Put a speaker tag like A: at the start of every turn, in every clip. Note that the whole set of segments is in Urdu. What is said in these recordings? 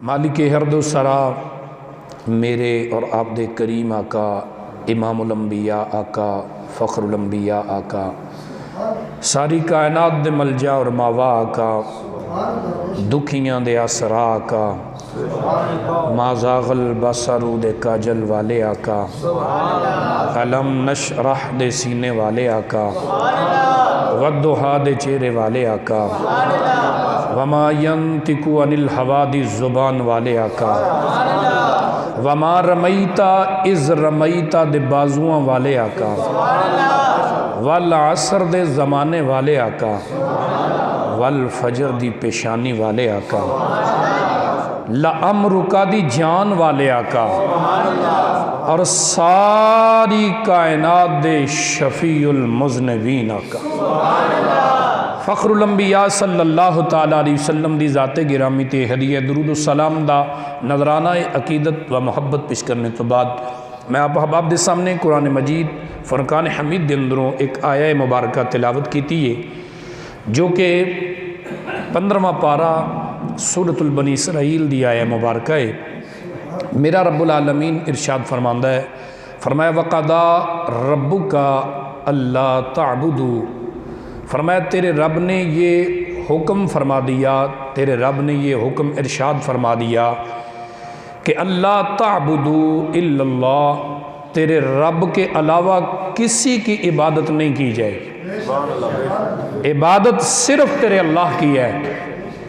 A: مالک ہرد و سرا میرے اور عبد کریم آقا امام الانبیاء آقا فخر الانبیاء آقا ساری کائنات دے ملجا اور ماوا آقا دکھیاں دے آسرا آقا ما زاغ البصر دے کاجل والے آقا علم نشرح دے سینے والے آقا والضحا دے چہرے والے آقا وما ینطق عن الہوا دی زبان والے آقا وما رمیتا از رمیتا دے بازوان والے آقا والعصر دے زمانے والے آقا والفجر دی پیشانی والے آقا لعمرکا دی جان والے آقا اور ساری کائنات دے شفیع المذنبین آقا فخر الانبیاء صلی اللہ تعالیٰ علیہ وسلم دی ذات گرامی تے ہدیہ درود السلام دا نظرانہ عقیدت و محبت پیش کرنے تو بعد میں آپ احباب دے سامنے قرآن مجید فرقان حمید دے اندروں ایک آیہ مبارکہ تلاوت کی تھی جو کہ 15واں پارہ سورۃ البنی اسرائیل دی آیہ مبارکہ ہے۔ میرا رب العالمین ارشاد فرماندہ ہے، فرمایا وَقَضَىٰ رَبُّكَ أَلَّا تَعْبُدُوا، فرمایا تیرے رب نے یہ حکم فرما دیا، تیرے رب نے یہ حکم ارشاد فرما دیا کہ اللہ تعبدوا الا اللہ، تیرے رب کے علاوہ کسی کی عبادت نہیں کی جائے، عبادت صرف تیرے اللہ کی ہے،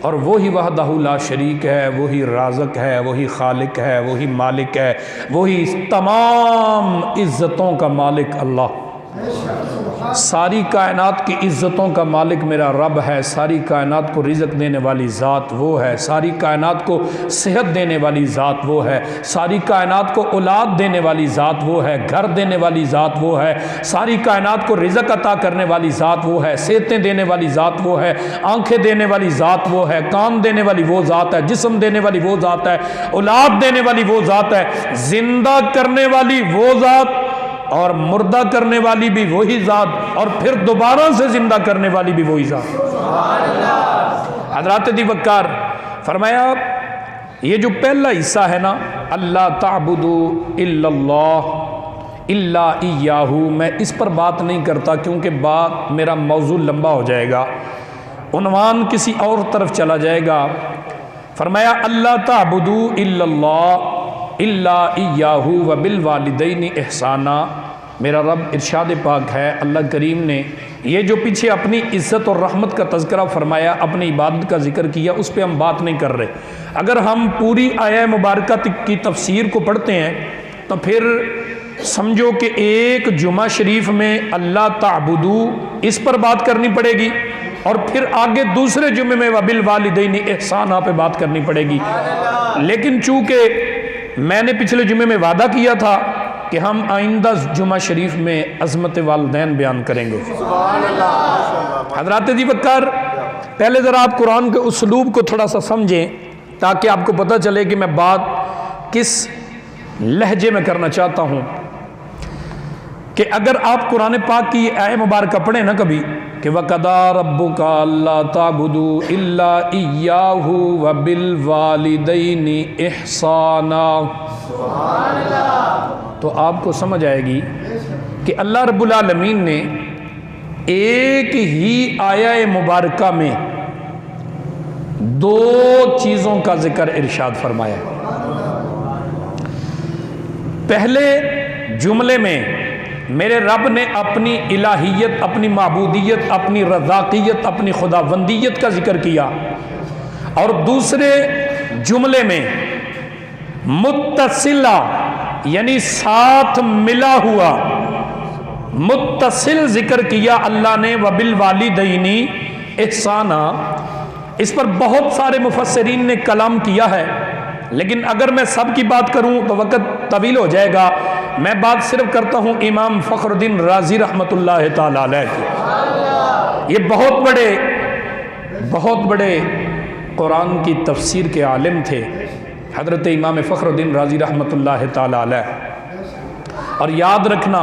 A: اور وہی وحدہ لا شریک ہے، وہی رازق ہے، وہی خالق ہے، وہی مالک ہے، وہی تمام عزتوں کا مالک اللہ۔ ساری کائنات کی عزتوں کا مالک میرا رب ہے، ساری کائنات کو رزق دینے والی ذات وہ ہے، ساری کائنات کو صحت دینے والی ذات وہ ہے، ساری کائنات کو اولاد دینے والی ذات وہ ہے، گھر دینے والی ذات وہ ہے، ساری کائنات کو رزق عطا کرنے والی ذات وہ ہے، صحتیں دینے والی ذات وہ ہے، آنکھیں دینے والی ذات وہ ہے، کان دینے والی وہ ذات ہے، جسم دینے والی وہ ذات ہے، اولاد دینے والی وہ ذات ہے، زندہ کرنے والی وہ ذات اور مردہ کرنے والی بھی وہی ذات، اور پھر دوبارہ سے زندہ کرنے والی بھی وہی ذات۔ حضرات دی وقار فرمایا یہ جو پہلا حصہ ہے نا، اللہ تعبدوا الا اللہ الا ایاہ، میں اس پر بات نہیں کرتا کیونکہ بات میرا موضوع لمبا ہو جائے گا، عنوان کسی اور طرف چلا جائے گا۔ فرمایا اللہ تعبدوا الا اللہ الا ایاہ وبالوالدین احسانا، میرا رب ارشاد پاک ہے، اللہ کریم نے یہ جو پیچھے اپنی عزت اور رحمت کا تذکرہ فرمایا، اپنی عبادت کا ذکر کیا، اس پہ ہم بات نہیں کر رہے۔ اگر ہم پوری آیہ مبارکہ کی تفسیر کو پڑھتے ہیں تو پھر سمجھو کہ ایک جمعہ شریف میں اللہ تعبدو اس پر بات کرنی پڑے گی، اور پھر آگے دوسرے جمعے میں وبالوالدین احسانا پہ بات کرنی پڑے گی۔ لیکن چونکہ میں نے پچھلے جمعے میں وعدہ کیا تھا کہ ہم آئندہ جمعہ شریف میں عظمت والدین بیان کریں گے۔ حضرات دی وقار پہلے ذرا آپ قرآن کے اسلوب کو تھوڑا سا سمجھیں تاکہ آپ کو پتہ چلے کہ میں بات کس لہجے میں کرنا چاہتا ہوں۔ کہ اگر آپ قرآن پاک کی یہ آیہ مبارکہ پڑھیں نا کبھی کہ وَقَضَىٰ رَبُّكَ أَلَّا تَعْبُدُوا إِلَّا إِيَّاهُ وَبِالْوَالِدَيْنِ إِحْسَانًا، تو آپ کو سمجھ آئے گی کہ اللہ رب العالمین نے ایک ہی آیہ مبارکہ میں دو چیزوں کا ذکر ارشاد فرمایا۔ پہلے جملے میں میرے رب نے اپنی الہیت، اپنی معبودیت، اپنی رزاقیت، اپنی خداوندیت کا ذکر کیا، اور دوسرے جملے میں متصلہ یعنی ساتھ ملا ہوا متصل ذکر کیا اللہ نے وبالوالدین احسانا۔ اس پر بہت سارے مفسرین نے کلام کیا ہے، لیکن اگر میں سب کی بات کروں تو وقت طویل ہو جائے گا۔ میں بات صرف کرتا ہوں امام فخر الدین رازی رحمۃ اللہ تعالیٰ علیہ کی۔ یہ بہت بڑے قرآن کی تفسیر کے عالم تھے حضرت امام فخر الدین رازی رحمۃ اللہ تعالیٰ علیہ۔ اور یاد رکھنا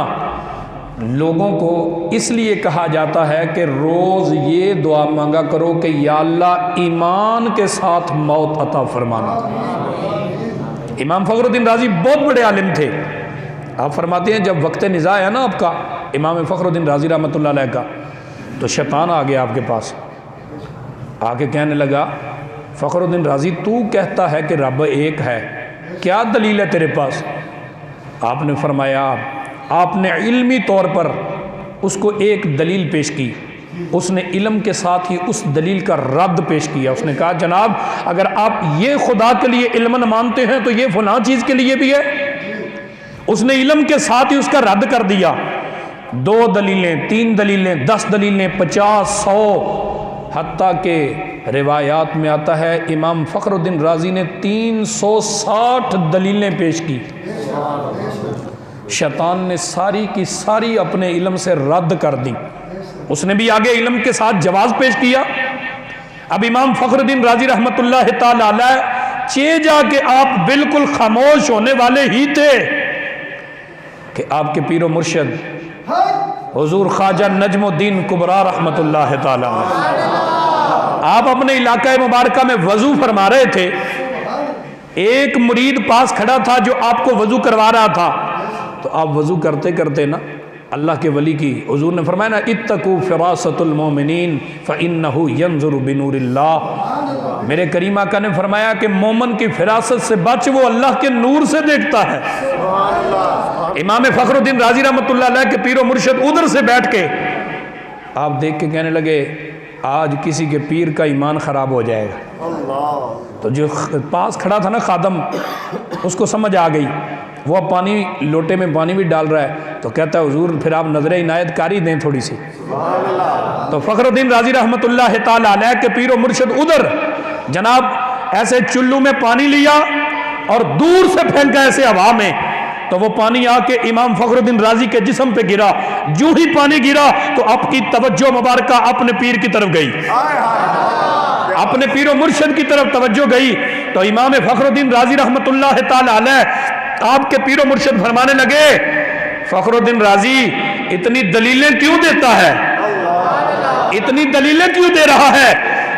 A: لوگوں کو اس لیے کہا جاتا ہے کہ روز یہ دعا مانگا کرو کہ یا اللہ ایمان کے ساتھ موت عطا فرمانا۔ امام فخر الدین رازی بہت بڑے عالم تھے۔ آپ فرماتے ہیں جب وقت نزاع ہے نا آپ کا امام فخر الدین رازی رحمۃ اللہ علیہ کا، تو شیطان آ گیا آپ کے پاس، آ کے کہنے لگا فخر الدین رازی تو کہتا ہے کہ رب ایک ہے، کیا دلیل ہے تیرے پاس؟ آپ نے فرمایا، آپ نے علمی طور پر اس کو ایک دلیل پیش کی، اس نے علم کے ساتھ ہی اس دلیل کا رد پیش کیا۔ اس نے کہا جناب اگر آپ یہ خدا کے لیے علماً مانتے ہیں تو یہ فلاں چیز کے لیے بھی ہے۔ اس نے علم کے ساتھ ہی اس کا رد کر دیا۔ 2 دلیلیں، 3 دلیلیں، 10 دلیلیں، 50، 100، حتیٰ کہ روایات میں آتا ہے امام فخر الدین رازی نے 360 دلیلیں پیش کی۔ شیطان نے ساری کی ساری اپنے علم سے رد کر دی۔ اس نے بھی آگے علم کے ساتھ جواز پیش کیا۔ اب امام فخر الدین رازی رحمۃ اللہ تعالی علیہ جا کے آپ بالکل خاموش ہونے والے ہی تھے کہ آپ کے پیر و مرشد حضور خواجہ نجم الدین کبریٰ رحمۃ اللہ تعالی علیہ، آپ اپنے علاقہ مبارکہ میں وضو فرما رہے تھے۔ ایک مرید پاس کھڑا تھا جو آپ کو وضو کروا رہا تھا، تو آپ وضو کرتے کرتے نا اللہ کے ولی کی، حضور نے فرمایا نا اتقوا فراست المومنین فإنہ ینظر بنور اللہ۔ میرے کریم آقا نے فرمایا کہ مومن کی فراست سے بچ، وہ اللہ کے نور سے دیکھتا ہے۔ امام فخر الدین رازی رحمۃ اللہ علیہ کے پیر و مرشد ادھر سے بیٹھ کے آپ دیکھ کے کہنے لگے آج کسی کے پیر کا ایمان خراب ہو جائے گا۔ تو جو پاس کھڑا تھا نا خادم، اس کو سمجھ آ گئی، وہ پانی لوٹے میں پانی بھی ڈال رہا ہے، تو کہتا ہے حضور پھر آپ نظر عنایت کاری دیں تھوڑی سی۔ تو فخر الدین رازی رحمۃ اللہ تعالی علیہ کے پیر و مرشد ادھر جناب ایسے چلو میں پانی لیا اور دور سے پھینکا ایسے ہوا میں، تو وہ پانی آ کے امام فخر الدین رازی کے جسم پہ گرا۔ جو ہی پانی گرا تو آپ کی توجہ مبارکہ اپنے پیر کی طرف گئی، اپنے پیر و مرشد کی طرف توجہ گئی۔ تو امام فخر الدین رازی رحمۃ اللہ تعالی علیہ آپ کے پیر و مرشد فرمانے لگے فخر الدین رازی اتنی دلیلیں کیوں دیتا ہے، اتنی دلیلیں کیوں دے رہا ہے؟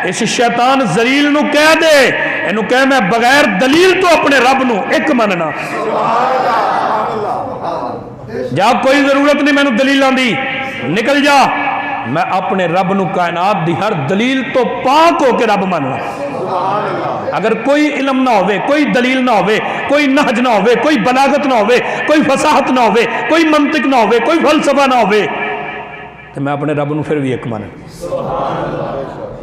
A: اس شیطان ذلیل نو کہہ دے، انہوں کہہ میں بغیر دلیل تو اپنے رب نو ایک مننا، جا کوئی ضرورت نہیں میں نو دلیل آندی، نکل جا، میں اپنے رب نو کائنات دی ہر دلیل تو پاک ہو کے رب مننا۔ اگر کوئی علم نہ ہوئے، کوئی دلیل نہ ہوئے، کوئی نہج نہ ہوئے، کوئی بلاغت نہ ہوئے، کوئی فصاحت نہ ہوئے، کوئی منطق نہ ہوئے، کوئی فلسفہ نہ ہوئے، تو میں اپنے رب نو پھر بھی ایک مننا۔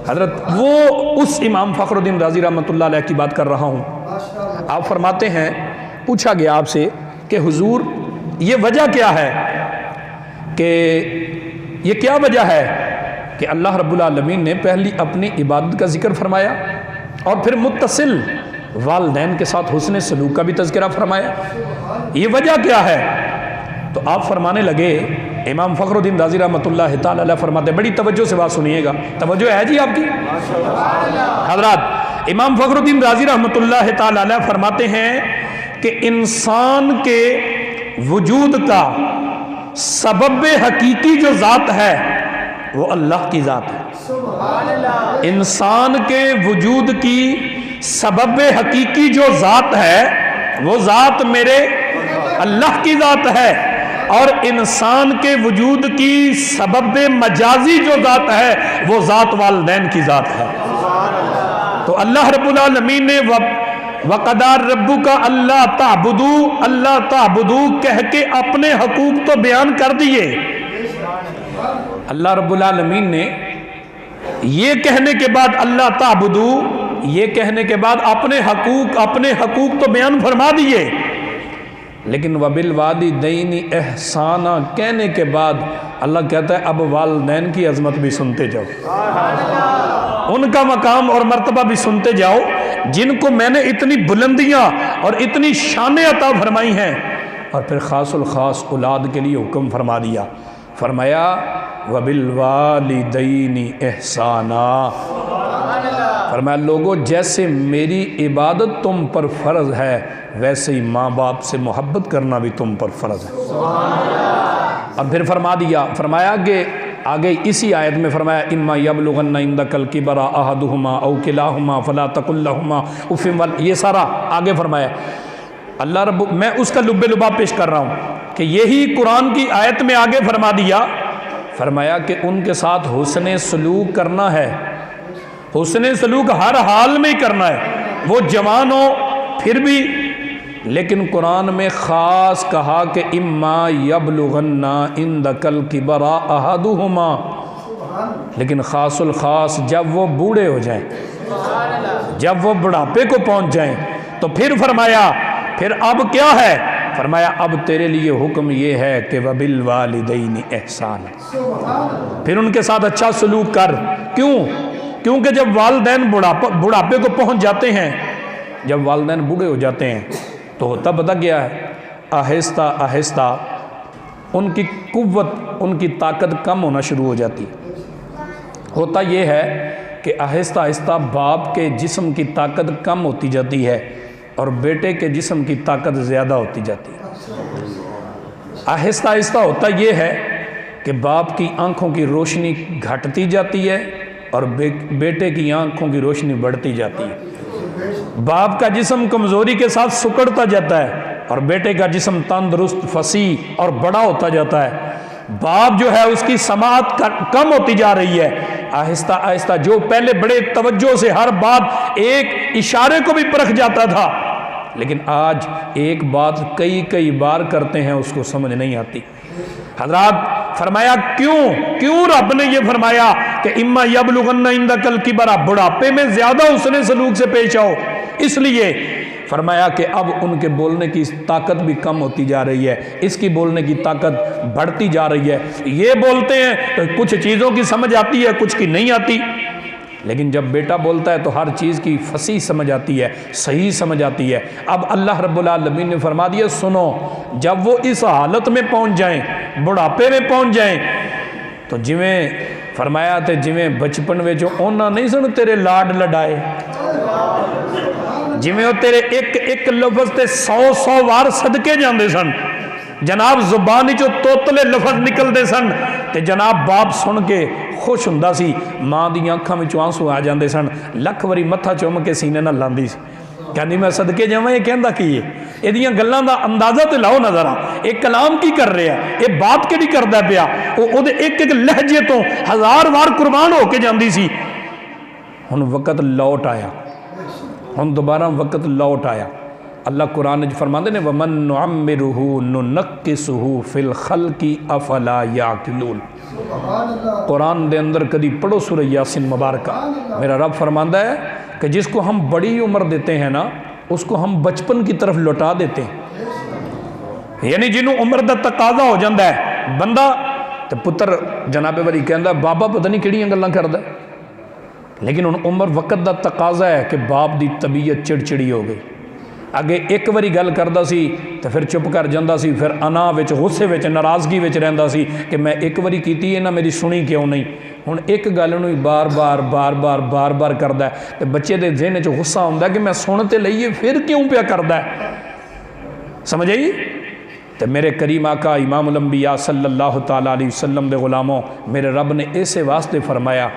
A: حضرت وہ اس امام فخر الدین رازی رحمۃ اللہ علیہ کی بات کر رہا ہوں۔ آپ فرماتے ہیں پوچھا گیا آپ سے کہ حضور یہ وجہ کیا ہے، کہ یہ کیا وجہ ہے کہ اللہ رب العالمین نے پہلی اپنی عبادت کا ذکر فرمایا اور پھر متصل والدین کے ساتھ حسن سلوک کا بھی تذکرہ فرمایا، یہ وجہ کیا ہے؟ تو آپ فرمانے لگے، امام فخر الدین رازی رحمۃ اللہ تعالی علیہ فرماتے، بڑی توجہ سے بات سنیے گا، توجہ ہے جی آپ کی حضرات۔ امام فخر الدین رازی رحمۃ اللہ تعالی علیہ فرماتے ہیں کہ انسان کے وجود کا سبب حقیقی جو ذات ہے وہ اللہ کی ذات ہے۔ انسان کے وجود کی سبب حقیقی جو ذات ہے وہ ذات میرے اللہ کی ذات ہے، اور انسان کے وجود کی سبب مجازی جو ذات ہے وہ ذات والدین کی ذات ہے۔ تو اللہ رب العالمین نے وَقَدَى رَبُّكَ أَلَّا تَعْبُدُوا اللہ تعبدو کہہ کے اپنے حقوق تو بیان کر دیے۔ اللہ رب العالمین نے یہ کہنے کے بعد اللہ تعبدو، یہ کہنے کے بعد اپنے حقوق تو بیان فرما دیے، لیکن وَبِالْوَالِدَيْنِ احسانہ کہنے کے بعد اللہ کہتا ہے اب والدین کی عظمت بھی سنتے جاؤ، ان کا مقام اور مرتبہ بھی سنتے جاؤ، جن کو میں نے اتنی بلندیاں اور اتنی شانیں عطا فرمائی ہیں، اور پھر خاص الخاص اولاد کے لیے حکم فرما دیا، فرمایا وَبِالْوَالِدَيْنِ احسانہ، فرمایا لوگوں جیسے میری عبادت تم پر فرض ہے ویسے ہی ماں باپ سے محبت کرنا بھی تم پر فرض ہے۔ اب پھر فرمایا کہ آگے اسی آیت میں فرمایا اما یبلغن عندک الکبر احدہما او کلاہما فلا تقل لہما اف، یہ سارا آگے فرمایا اللہ رب، میں اس کا لب لباب پیش کر رہا ہوں کہ یہی قرآن کی آیت میں آگے فرمایا کہ ان کے ساتھ حسن سلوک کرنا ہے، حسن سلوک ہر حال میں ہی کرنا ہے، وہ جوان ہو پھر بھی، لیکن قرآن میں خاص کہا کہ اما یبلغن عندک الکبر احدہما، لیکن خاص الخاص جب وہ بوڑھے ہو جائیں، جب وہ بڑھاپے کو پہنچ جائیں، تو پھر فرمایا پھر اب کیا ہے؟ فرمایا اب تیرے لیے حکم یہ ہے کہ وبالوالدین احسان، پھر ان کے ساتھ اچھا سلوک کر۔ کیونکہ جب والدین بڑھاپے کو پہنچ جاتے ہیں، جب والدین بوڑھے ہو جاتے ہیں تو ہوتا پتہ کیا ہے؟ آہستہ آہستہ ان کی قوت، ان کی طاقت کم ہونا شروع ہو جاتی ہے۔ ہوتا یہ ہے کہ آہستہ آہستہ باپ کے جسم کی طاقت کم ہوتی جاتی ہے اور بیٹے کے جسم کی طاقت زیادہ ہوتی جاتی ہے۔ آہستہ آہستہ ہوتا یہ ہے کہ باپ کی آنکھوں کی روشنی گھٹتی جاتی ہے اور بیٹے کی آنکھوں کی روشنی بڑھتی جاتی ہے۔ باپ کا جسم کمزوری کے ساتھ سکڑتا جاتا ہے اور بیٹے کا جسم تندرست، فصیح اور بڑا ہوتا جاتا ہے۔ باپ جو ہے اس کی سماعت کم ہوتی جا رہی ہے۔ آہستہ آہستہ جو پہلے بڑے توجہ سے ہر بات ایک اشارے کو بھی پرکھ جاتا تھا، لیکن آج ایک بات کئی بار کرتے ہیں اس کو سمجھ نہیں آتی۔ حضرات فرمایا کیوں رب نے یہ فرمایا کہ اما یبلغن عندک الکبر، بڑھاپے میں زیادہ حسن سلوک سے پیش آؤ، اس لیے فرمایا کہ اب ان کے بولنے کی طاقت بھی کم ہوتی جا رہی ہے، اس کی بولنے کی طاقت بڑھتی جا رہی ہے۔ یہ بولتے ہیں تو کچھ چیزوں کی سمجھ آتی ہے، کچھ کی نہیں آتی، لیکن جب بیٹا بولتا ہے تو ہر چیز کی فصیح سمجھ آتی ہے، صحیح سمجھ آتی ہے۔ اب اللہ رب العالمین نے فرما دیا سنو، جب وہ اس حالت میں پہنچ جائیں، بڑھاپے میں پہنچ جائیں، تو جویں فرمایا تے جویں بچپن میں جو اونا نہیں سن تیرے لاڈ لڈائے، جویں وہ تیرے ایک لفظ تے 100 وار صدقے جاندے سن، جناب زبانی جو توتلے لفظ نکل دے سن تے جناب باپ سن کے خوش ہوندا سی، ماں دی آنکھاں وچوں آنسو آ جاندے سن، لکھ واری متھا چوم کے سینے نال لاندی سی، کہندی میں صدقے جاواں، یہ کہندا کی ہے؟ ایدیاں گلاں دا اندازہ تے لاؤ نظر آ، ایک کلام کی کر رہا ہے، یہ بات کیڑی کردا پیا، او دے ایک لہجے تو 1000 وار قربان ہو کے جاندی سی۔ ہن وقت لوٹ آیا، ہن دوبارہ وقت لوٹ آیا۔ اللہ قرآن نے فرماندے نے وَمَن نُعَمِّرُهُ نُنَقِّسُهُ فِي الْخَلْقِ أَفَلَا يَعْقِلُونَ۔ قرآن دے اندر کدی پڑھو سورہ یاسین مبارکہ، میرا رب فرماندا ہے کہ جس کو ہم بڑی عمر دیتے ہیں نا، اس کو ہم بچپن کی طرف لوٹا دیتے ہیں، یعنی جنہوں عمر دا تقاضا ہو جاندہ ہے بندہ تے پتر جناب والی کہندا بابا پتہ نہیں کیڑیاں گلاں کردا ہے، لیکن ان عمر وقت دا تقاضا ہے کہ باپ دی طبیعت چڑچڑی ہو گئی، اگے ایک واری گل کردا سی تو پھر چپ کر جاندا سی، پھر انا وچ غصے وچ ناراضگی وچ رہندا سی کہ میں ایک واری کیتی ہے نا میری سنی کیوں نہیں، ہن ایک گل نوں بار بار کردا ہے تے بچے دے ذہن وچ غصہ ہوندا ہے کہ میں سن تے لئیے پھر کیوں پیا کردا ہے، سمجھ آئی؟ تو میرے کریم آقا امام الانبیاء صلی اللہ تعالیٰ علیہ وسلم دے غلاموں، میرے رب نے ایسے واسطے فرمایا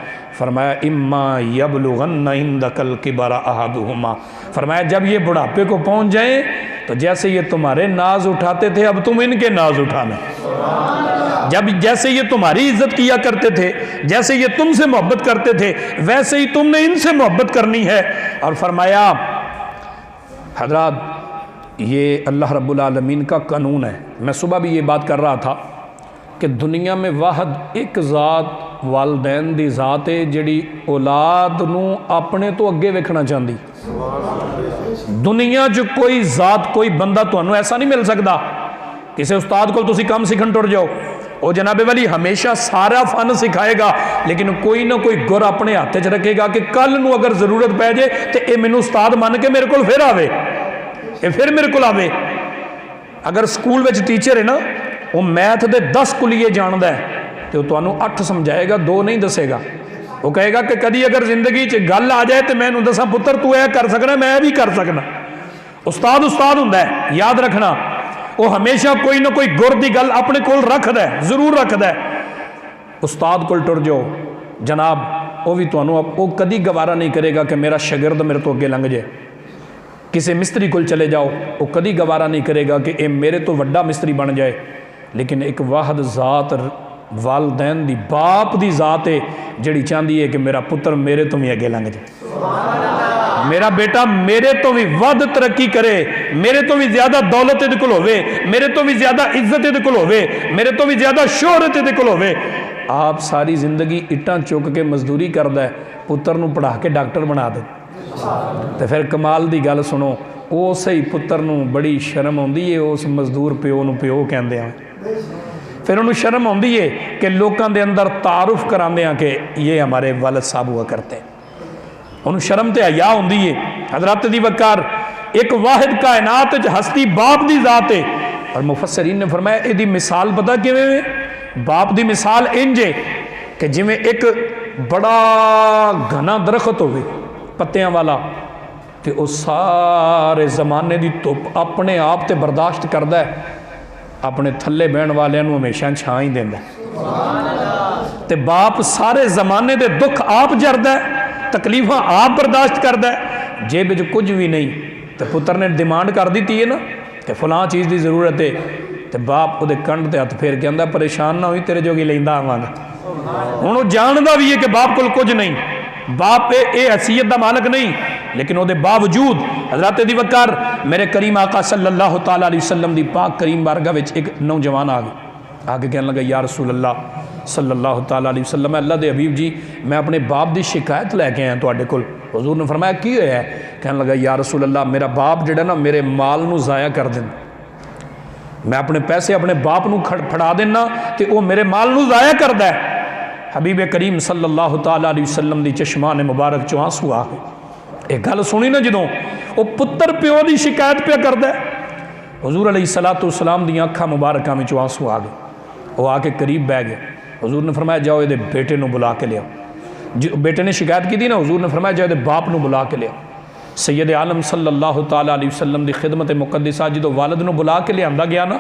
A: اما یبلغن عندک الکبر احدہما، فرمایا جب یہ بڑھاپے کو پہنچ جائیں تو جیسے یہ تمہارے ناز اٹھاتے تھے اب تم ان کے ناز اٹھانا، جیسے یہ تمہاری عزت کیا کرتے تھے، جیسے یہ تم سے محبت کرتے تھے، ویسے ہی تم نے ان سے محبت کرنی ہے۔ اور فرمایا حضرات یہ اللہ رب العالمین کا قانون ہے۔ میں صبح بھی یہ بات کر رہا تھا کہ دنیا میں واحد ایک ذات والدین دی ذات ہے جڑی اولاد نو اپنے تو اگے ویکھنا چاہندی، دنیا جو کوئی ذات کوئی بندہ تانوں ایسا نہیں مل سکتا، کسی استاد کو تسی کم سیکھن ٹر جاؤ، وہ جناب والی ہمیشہ سارا فن سکھائے گا، لیکن کوئی نہ کوئی گر اپنے ہاتھ وچ رکھے گا کہ کل نو اگر ضرورت پے جائے تو اے مینوں استاد مان کے میرے کول پھر آوے، پھر میرے کو آوے۔ اگر سکول وچ ٹیچر ہے نا، وہ میتھ دے 10 کلیے جاندہ ہے تو تانوں 8 سمجھائے گا، 2 نہیں دسے گا، وہ کہے گا کہ کدی اگر زندگی چ گل آ جائے تو میں انہوں دساں پتر تو اے کر سکنا میں بھی کر سکنا۔ استاد ہوندا ہے، یاد رکھنا، وہ ہمیشہ کوئی نہ کوئی گر دی گل اپنے کول رکھدا ہے، ضرور رکھدا ہے۔ استاد کول ٹر جاؤ جناب، وہ بھی وہ کدی گوارا نہیں کرے گا کہ میرا شاگرد میرے تو اگے لنگ جائے۔ کسی مستری کول چلے جاؤ، وہ کدی گوارا نہیں کرے گا کہ اے میرے تو وڈا مستری بن جائے۔ لیکن ایک واحد ذات والدین دی، باپ دی ذات ہے جڑی چاہتی ہے کہ میرا پتر میرے تو بھی اگے لنگ جائے، میرا بیٹا میرے تو بھی ود ترقی کرے، میرے تو بھی زیادہ دولت دے کول ہوے، میرے تو بھی زیادہ عزت دے کول ہوے، میرے تو بھی زیادہ شہرت دے کول ہوے۔ آپ ساری زندگی اٹاں چک کے مزدوری کردا ہے، پتر نو پڑھا کے ڈاکٹر بنا دے۔ تو پھر کمال دی گل سنو، اسی ہی پتر نو بڑی شرم ہوندی ہے اس مزدور پیو نو پیو کہندے ہیں، پھر انہوں شرم ہوندی ہے کہ لوکاں دے اندر تعارف کراندے ہیں کہ یہ ہمارے والد صاحب ہوا کرتے ہیں، انہوں شرم تے حیا ہوندی ہے۔ حضرات دی وقار ایک واحد کائنات ہستی باپ دی ذات ہے، اور مفسرین نے فرمایا اے دی مثال پتہ کیویں ہے؟ باپ دی مثال انج ہے کہ جویں ایک بڑا گھنا درخت ہوئے پتیاں والا، کہ وہ سارے زمانے دی دھوپ اپنے آپ تے برداشت کردا ہے، اپنے تھلے بہن والے نو ہمیشہ چھاں ہی دیندا ہے۔ تے باپ سارے زمانے دے دکھ آپ جردا ہے، تکلیفاں آپ برداشت کردا ہے، جیب وچ کچھ بھی نہیں۔ تے پتر نے ڈیمانڈ کر دیتی ہے نا کہ فلاں چیز دی ضرورت ہے، تے باپ دے کنڈ تے ہاتھ پھیر کے آندا پریشان نہ ہوئی، تیرے جوگی لیندا آواں گا۔ ہن وہ جاندا بھی ہے کہ باپ کول کچھ نہیں، باپ اے حیثیت دا مالک نہیں، لیکن وہ دے باوجود حضرات دی وقار میرے کریم آقا صلی اللہ تعالیٰ علیہ وسلم دی پاک کریم بارگاہ وچ ایک نوجوان آگے کہنے لگا یا رسول اللہ صلی اللہ تعالیٰ علیہ وسلم، اللہ دے حبیب جی میں اپنے باپ دی شکایت لے کے آیا تواڈے کول۔ حضور نے فرمایا کی ہویا ہے؟ کہنے لگا یا رسول اللہ میرا باپ جڑا نا میرے مال نو ضائع کر دینا، میں اپنے پیسے اپنے باپ نو پھڑا دینا تے وہ میرے مال نو ضائع کردا ہے۔ حبیب کریم صلی اللہ تعالیٰ علیہ وسلم دی چشمان مبارک چوں آنسو آ گئے۔ ایک گل سنی نا جدوں وہ پتر پیو دی شکایت پہ کردا ہے، حضور علیہ السلام دی آنکھاں مبارکاں وچوں آنسو آ گئے، وہ آ کے قریب بیٹھ گئے۔ حضور نے فرمایا جاؤ یہ بیٹے نو بلا کے لیا، بیٹے نے شکایت کی تھی نا، حضور نے فرمایا جاؤ یہ باپ نو بلا کے لیا۔ سید عالم صلی اللہ تعالیٰ علیہ وسلم دی خدمت مقدسہ جدو والد نو بلا کے لیا گیا نا،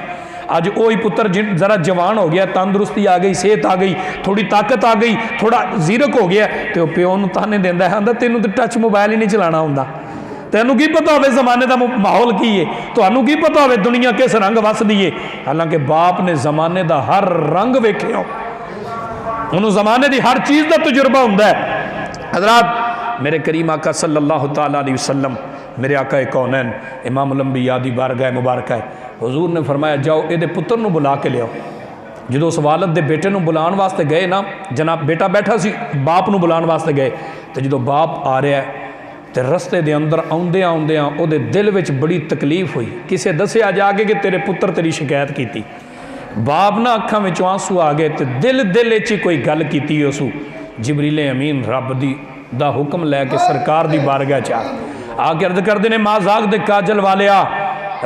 A: آج وہی پتر ذرا جوان ہو گیا، تندرستی آ گئی، صحت آ گئی، تھوڑی طاقت آ گئی، تھوڑا زیرک ہو گیا، تو پیو نو تانے دیندا ہے، آندا تینوں تے ٹچ موبائل ہی نہیں چلانا ہوندا، تینوں کی پتہ ہوئے زمانے دا ماحول کی ہے، تانوں کی پتہ ہوئے دنیا کس رنگ وس دی ہے۔ حالانکہ باپ نے زمانے دا ہر رنگ ویکھیا، انہوں زمانے دی ہر چیز دا تجربہ ہوندا ہے۔ حضرات میرے کریم آقا صلی اللہ تعالیٰ علیہ وسلم، میرے آقا کونین امام الانبیاء دی بارگاہ مبارکہ ہے، حضور نے فرمایا جاؤ اے دے پتر نو بلا کے لے آؤ۔ جدو اس والد دے بیٹے نو بلان واسطے گئے نا، جناب بیٹا بیٹھا سی، باپ نو بلان واسطے گئے، تو جدو باپ آ رہا ہے تے رستے دے اندر آندیاں او دے دل وچ بڑی تکلیف ہوئی، کسے دسیا جا کے کہ تیرے پتر تیری شکایت کیتی۔ باپ نہ اکھاں وچ آنسو آ گئے تے دل وچ کوئی گل کیتی اسو، جبریل امین رب دی دا حکم لے کے سرکار دی بارگاہ چا آ کے عرض کردے نے مازاغ دے کاجل والیا،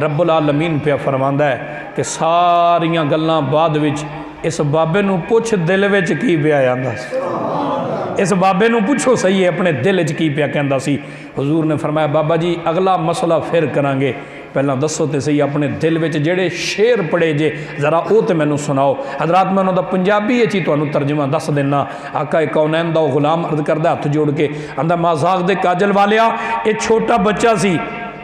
A: رب العالمین پہ فرماندا ہے کہ ساریاں گلاں بعد وچ اس بابے نو پوچھ دل وچ کی پیا آندا سی، اس بابے نو پوچھو صحیح ہے اپنے دل وچ کی پیا کہندا سی۔ حضور نے فرمایا بابا جی اگلا مسئلہ پھر کران گے، پہلا دسو تے صحیح اپنے دل وچ جڑے شعر پڑے جے ذرا او تے مینوں سناؤ۔ حضرات میں انہاں دا پنجابی وچ ہی تانوں ترجمہ دس دینا۔ آقا کونین دا غلام عرض کردا ہاتھ جوڑ کے آندا مازاغ دے کاجل والیا، اے چھوٹا بچہ سی،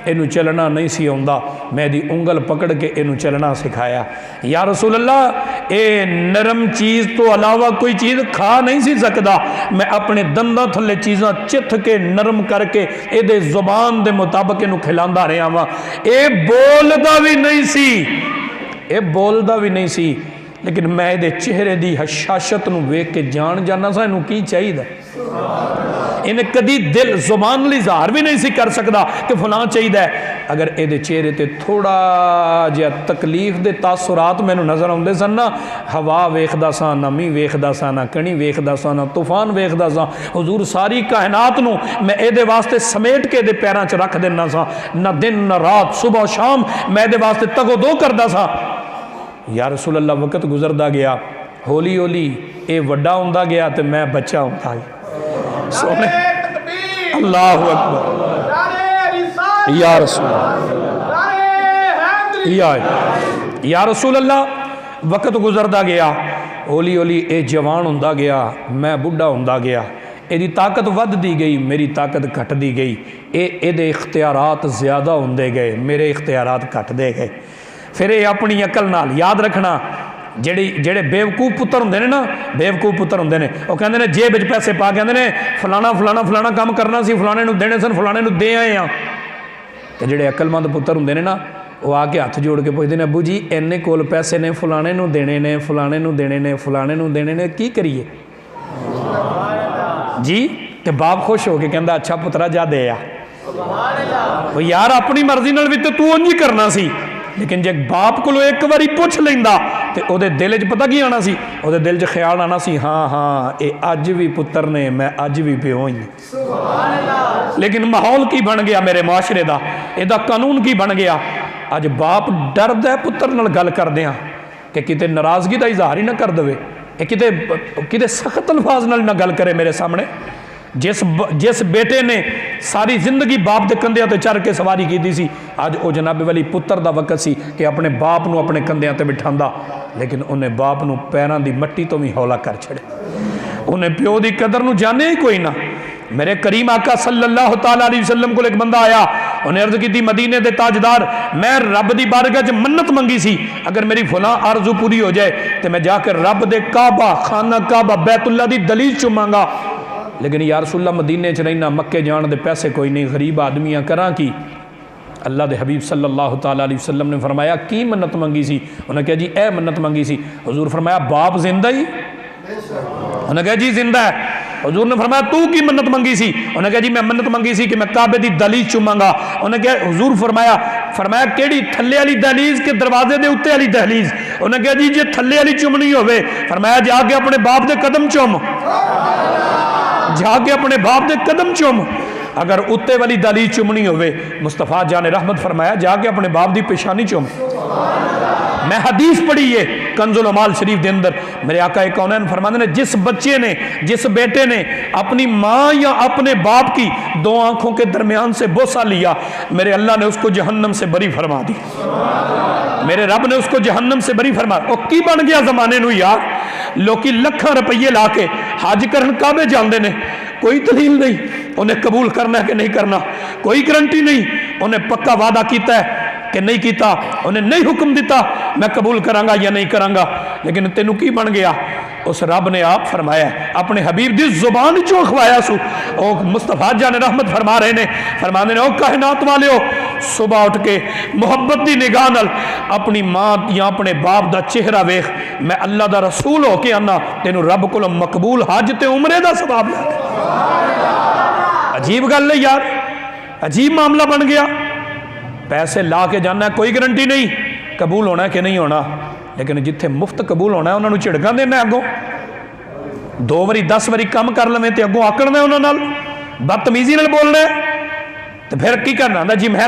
A: اینو چلنا نہیں سی ہوندا، میں دی انگل پکڑ کے اینو چلنا سکھایا۔ یا رسول اللہ اے نرم چیز تو علاوہ کوئی چیز کھا نہیں سی سکدا، میں اپنے دنداں تھلے چیزاں چتھ کے نرم کر کے اے دے زبان دے مطابق اینو کھلاندا رہا ہاں۔ اے بولدا بھی نہیں سی، لیکن میں دے چہرے دی حشاشت نو ویکھ کے جان جانا سا اینو کی چاہیے، انہیں کدی دل زبان لی ظاہر بھی نہیں سی کر سکدا کہ فلاں چاہیے۔ اگر اے دے چہرے تے تھوڑا جہا تکلیف دے تاثرات مینوں نظر آندے سن نا، ہوا ویکھدا سا، نہ میਂਹ ویکھدا سا، نہ کڑی ویکھدا سا، نہ طوفان ویکھدا سا، حضور ساری کائنات نو میں اے دے واسطے سمیٹ کے دے پیراں چ رکھ دینا سا، نہ دن نہ رات صبح و شام میں دے واسطے تگ و دو کردا سا۔ یا رسول اللہ وقت گزردا گیا، ہولی ہولی اے وڈا ہوندا گیا تے میں بچہ ہوندا گیا۔ سونے اللہ اکبر یا رسول اللہ یا یا رسول اللہ وقت گزردا گیا، اولی اولی اے جوان ہوندا گیا، میں بڈھا ہوندا گیا، ایدی طاقت ود دی گئی، میری طاقت گھٹ دی گئی، اے دے اختیارات زیادہ ہوندے گئے، میرے اختیارات گھٹ دے گئے۔ پھر اے اپنی عقل نال یاد رکھنا، جڑے بیوقوف پتر ہوندے نے نا، بیوقوف پتر ہوندے نے، وہ کہندے نے جیب وچ پیسے پا کے نے فلانا فلانا فلانا کام کرنا سی، فلانے نو دینے سن، فلانے نو دے آئے ہاں۔ تے جڑے عقل مند پتر ہوندے نے نا، وہ آ کے ہاتھ جوڑ کے پوچھتے ہیں ابو جی اینے کول پیسے نے، فلانے نو دینے نے، فلانے نو دینے نے، فلانے نو دینے نے، کی کریے جی؟ کہ باپ خوش ہو کے کہندا اچھا پترا جا دے آ۔ وہ یار اپنی مرضی نال بھی تو انج ہی کرنا سی، لیکن جے باپ کو ایک باری پوچھ لیندا تے او دے دل وچ پتہ کی آنا سی؟ او دے دل وچ خیال آنا سی ہاں ہاں اے اج بھی پتر نے، میں اج بھی پیو ہی۔ لیکن ماحول کی بن گیا میرے معاشرے دا، اے دا قانون کی بن گیا، اج باپ ڈرد ہے پتر نال گل کر دیاں کہ کتے ناراضگی دا اظہار ہی نہ کر دے، کتے سخت الفاظ نال نہ گل کرے میرے سامنے۔ جس بیٹے نے ساری زندگی باپ دے کندھیاں تے چڑھ کے سواری کی سی، اج او جناب والی پتر دا وقت سی کہ اپنے باپ نو اپنے کندھیاں تے بٹھاندا، لیکن انہیں باپ نو پیراں دی مٹی تو بھی ہولا کر چھڑے، انہیں پیو دی قدر نو جانے ہی کوئی نہ۔ میرے کریم آقا صلی اللہ تعالیٰ علیہ وسلم کو ایک بندہ آیا، انہیں عرض کی تھی مدینے دے تاجدار میں رب دی بارگاہ وچ منت منگی سی، اگر میری فلاں آرزو پوری ہو جائے تو میں جا کے رب دے کعبہ، خانہ کعبہ، بیت اللہ دی دلیل چوماں گا، لیکن یا رسول اللہ مدینے چ رہنا، مکے جان دے پیسے کوئی نہیں، غریب آدمیاں کراں کی؟ اللہ دے حبیب صلی اللہ تعالیٰ علیہ وسلم نے فرمایا کی منت منگی سی؟ انہیں کہا جی اے منت منگی سی۔ حضور فرمایا باپ زندہ ہی؟ انہیں کہا جی زندہ ہے۔ حضور نے فرمایا تو کی منت منگی سی؟ انہیں کہا جی میں منت منگی سی کہ میں کعبے دی دہلیز چوماں گا۔ انہیں کہا حضور فرمایا کیڑی تھلے والی دہلیز کے دروازے دے اوتے والی دہلیز؟ انہیں کہا جی جے تھلے والی چومنی ہوے، فرمایا جا کے اپنے باپ دے قدم چوم، جا کے اپنے باپ دے قدم چوم۔ اگر اتے والی دہلیز چومنی ہوے، مصطفیٰ جان رحمت فرمایا جا کے اپنے باپ دی پیشانی چوم۔ میں حدیث پڑھی ہے کنز العمال شریف دے اندر، میرے آقا کونین فرماتے ہیں جس بچے نے، جس بیٹے نے اپنی ماں یا اپنے باپ کی دو آنکھوں کے درمیان سے بوسہ لیا، میرے اللہ نے اس کو جہنم سے بری فرما دی، میرے رب نے اس کو جہنم سے بری فرما دی۔ اور کی بن گیا زمانے نو یار، لوکی لکھاں روپیے لا کے حج کرن کعبے جاندے نے، کوئی دلیل نہیں انہیں قبول کرنا ہے کہ نہیں کرنا، کوئی گارنٹی نہیں، انہیں پکا وعدہ کیتا ہے کہ نہیں کیتا، انہیں نہیں حکم دیتا میں قبول کرانگا یا نہیں کرانگا، لیکن تینوں کی بن گیا؟ اس رب نے آپ فرمایا اپنے حبیب دی زبان چوں کھوایا سو۔ او مصطفیٰ جان رحمت فرما رہے نے، فرما دے نے او کائنات والے ہو، صبح اٹھ کے محبت دی نگاہ نال اپنی ماں یا اپنے باپ دا چہرہ ویکھ، میں اللہ دا رسول ہو کے آنا تینوں رب کو مقبول حج تے عمرے دا ثواب لے۔ عجیب گل ہے یار، عجیب معاملہ بن گیا۔ پیسے لا کے جانا ہے کوئی گارنٹی نہیں قبول ہونا ہے کہ نہیں ہونا، لیکن جتھے مفت قبول ہونا ہے انہوں نے چھڑکاں دینا ہے، اگوں 2 واری 10 واری کم کر لویں تے اگوں آکڑنا ہے انہوں نال، بدتمیزی نال بولنا ہے، تو پھر کی کرنا ہے جی میں